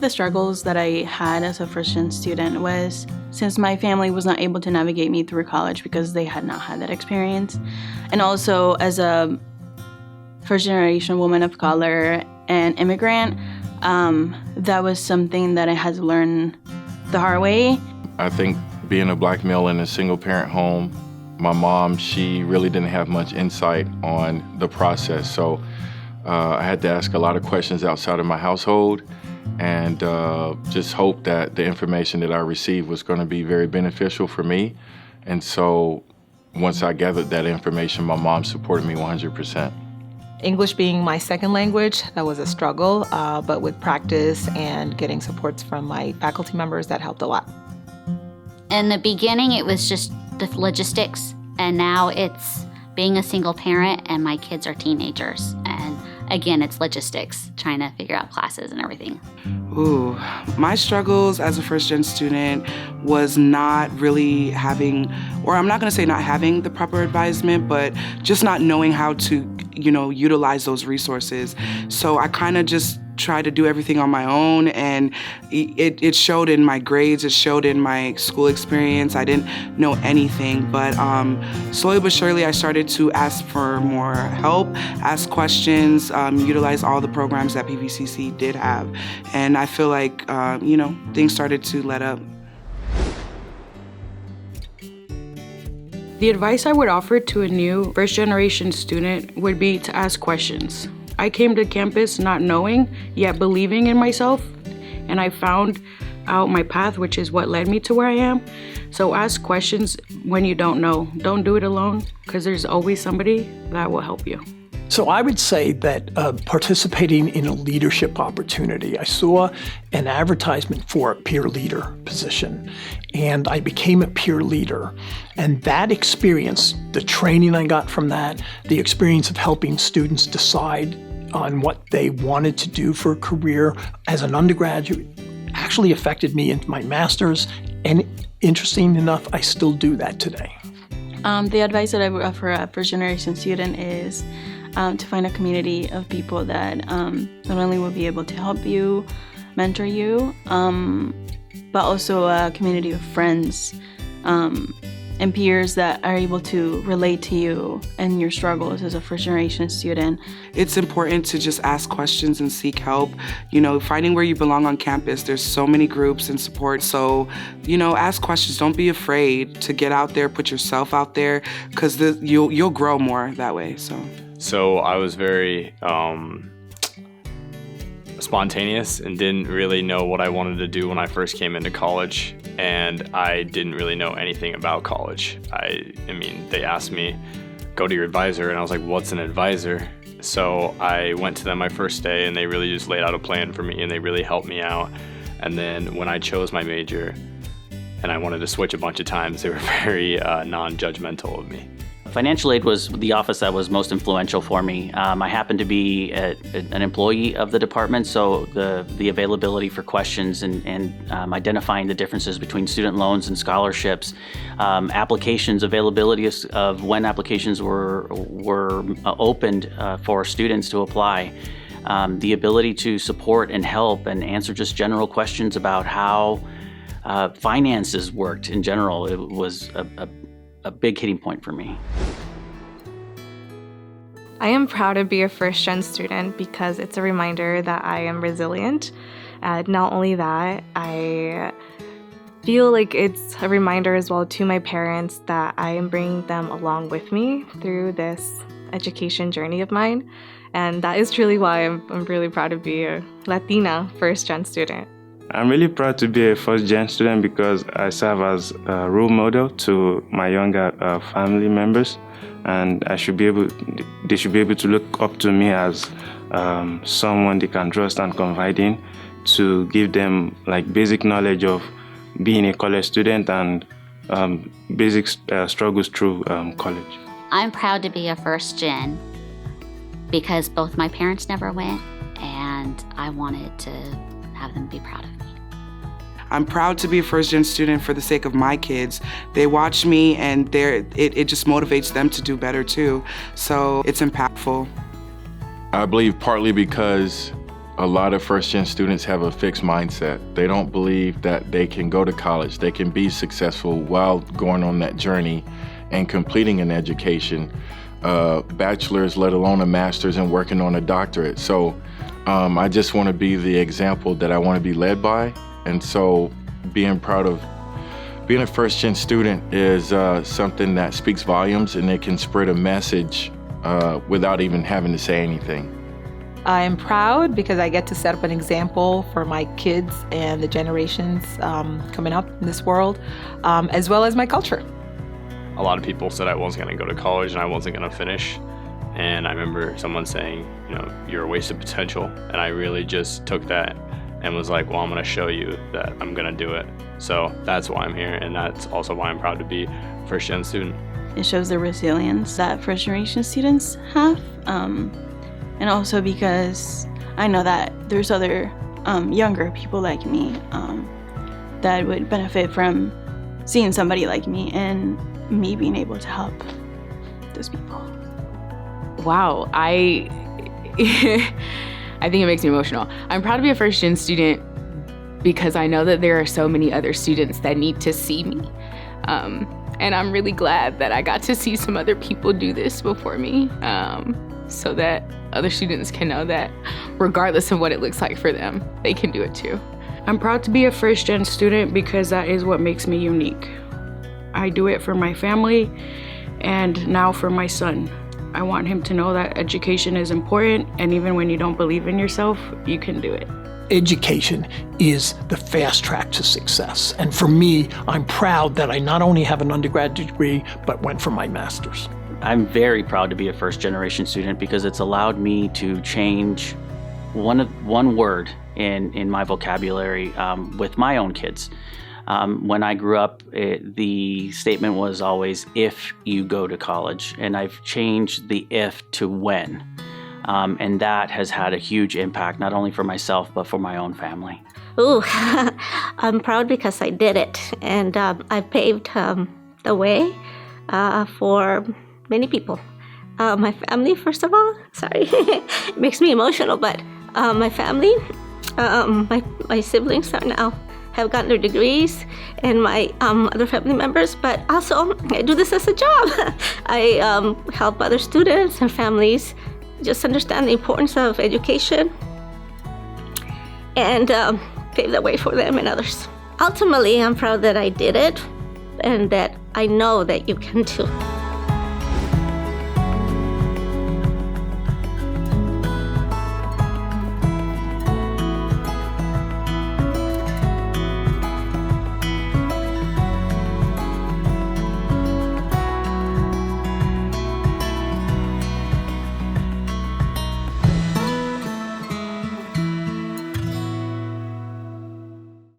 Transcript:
the struggles that I had as a first-gen student was since my family was not able to navigate me through college because they had not had that experience. And also as a first-generation woman of color and immigrant, that was something that I had to learn the hard way. I think being a black male in a single-parent home, my mom, she really didn't have much insight on the process. So I had to ask a lot of questions outside of my household and just hope that the information that I received was going to be very beneficial for me. And so once I gathered that information, my mom supported me 100%. English being my second language, that was a struggle, but with practice and getting supports from my faculty members, that helped a lot. In the beginning, it was just the logistics, and now it's being a single parent and my kids are teenagers. And again, it's logistics, trying to figure out classes and everything. Ooh, my struggles as a first-gen student was not really having, or I'm not gonna say not having the proper advisement, but just not knowing how to, utilize those resources. So I kind of just tried to do everything on my own, and it showed in my grades, it showed in my school experience. I didn't know anything, but slowly but surely I started to ask for more help, ask questions, utilize all the programs that PVCC did have. And I feel like, things started to let up. The advice I would offer to a new first-generation student would be to ask questions. I came to campus not knowing, yet believing in myself, and I found out my path, which is what led me to where I am. So ask questions when you don't know. Don't do it alone, because there's always somebody that will help you. So I would say that participating in a leadership opportunity, I saw an advertisement for a peer leader position, and I became a peer leader. And that experience, the training I got from that, the experience of helping students decide on what they wanted to do for a career as an undergraduate, actually affected me into my master's. And interesting enough, I still do that today. The advice that I would offer a first-generation student is to find a community of people that not only will be able to help you, mentor you, but also a community of friends and peers that are able to relate to you and your struggles as a first-generation student. It's important to just ask questions and seek help. Finding where you belong on campus, there's so many groups and support. So, ask questions. Don't be afraid to get out there, put yourself out there, because you'll grow more that way. So I was very spontaneous and didn't really know what I wanted to do when I first came into college, and I didn't really know anything about college. I mean, they asked me, go to your advisor, and I was like, what's an advisor? So I went to them my first day, and they really just laid out a plan for me, and they really helped me out. And then when I chose my major, and I wanted to switch a bunch of times, they were very non-judgmental of me. Financial aid was the office that was most influential for me. I happened to be an employee of the department, so the availability for questions and identifying the differences between student loans and scholarships, applications, availability of when applications were opened for students to apply, the ability to support and help and answer just general questions about how finances worked in general. It was a big hitting point for me. I am proud to be a first-gen student because it's a reminder that I am resilient. Not only that, I feel like it's a reminder as well to my parents that I am bringing them along with me through this education journey of mine. And that is truly why I'm really proud to be a Latina first-gen student. I'm really proud to be a first-gen student because I serve as a role model to my younger family members, and they should be able to look up to me as someone they can trust and confide in, to give them basic knowledge of being a college student and basic struggles through college. I'm proud to be a first gen because both my parents never went, and I wanted to have them be proud of me. I'm proud to be a first-gen student for the sake of my kids. They watch me, and it just motivates them to do better too. So it's impactful. I believe partly because a lot of first-gen students have a fixed mindset. They don't believe that they can go to college, they can be successful while going on that journey and completing an education, bachelor's, let alone a master's, and working on a doctorate. So I just want to be the example that I want to be led by. And so being proud of being a first-gen student is something that speaks volumes, and it can spread a message without even having to say anything. I am proud because I get to set up an example for my kids and the generations coming up in this world, as well as my culture. A lot of people said I wasn't going to go to college and I wasn't going to finish. And I remember someone saying, you're a waste of potential. And I really just took that and was like, well, I'm going to show you that I'm going to do it. So that's why I'm here, and that's also why I'm proud to be a first-gen student. It shows the resilience that first-generation students have. And also because I know that there's other younger people like me that would benefit from seeing somebody like me and me being able to help those people. Wow, I think it makes me emotional. I'm proud to be a first-gen student because I know that there are so many other students that need to see me. And I'm really glad that I got to see some other people do this before me, so that other students can know that regardless of what it looks like for them, they can do it too. I'm proud to be a first-gen student because that is what makes me unique. I do it for my family and now for my son. I want him to know that education is important, and even when you don't believe in yourself, you can do it. Education is the fast track to success. And for me, I'm proud that I not only have an undergraduate degree, but went for my master's. I'm very proud to be a first-generation student because it's allowed me to change one word in my vocabulary with my own kids. When I grew up, the statement was always, if you go to college, and I've changed the if to when. And that has had a huge impact, not only for myself, but for my own family. Ooh, I'm proud because I did it, and I paved the way for many people. My family, first of all, sorry, it makes me emotional, but my family, my siblings are now have gotten their degrees, and my other family members, but also I do this as a job. I help other students and families just understand the importance of education and pave the way for them and others. Ultimately, I'm proud that I did it and that I know that you can too.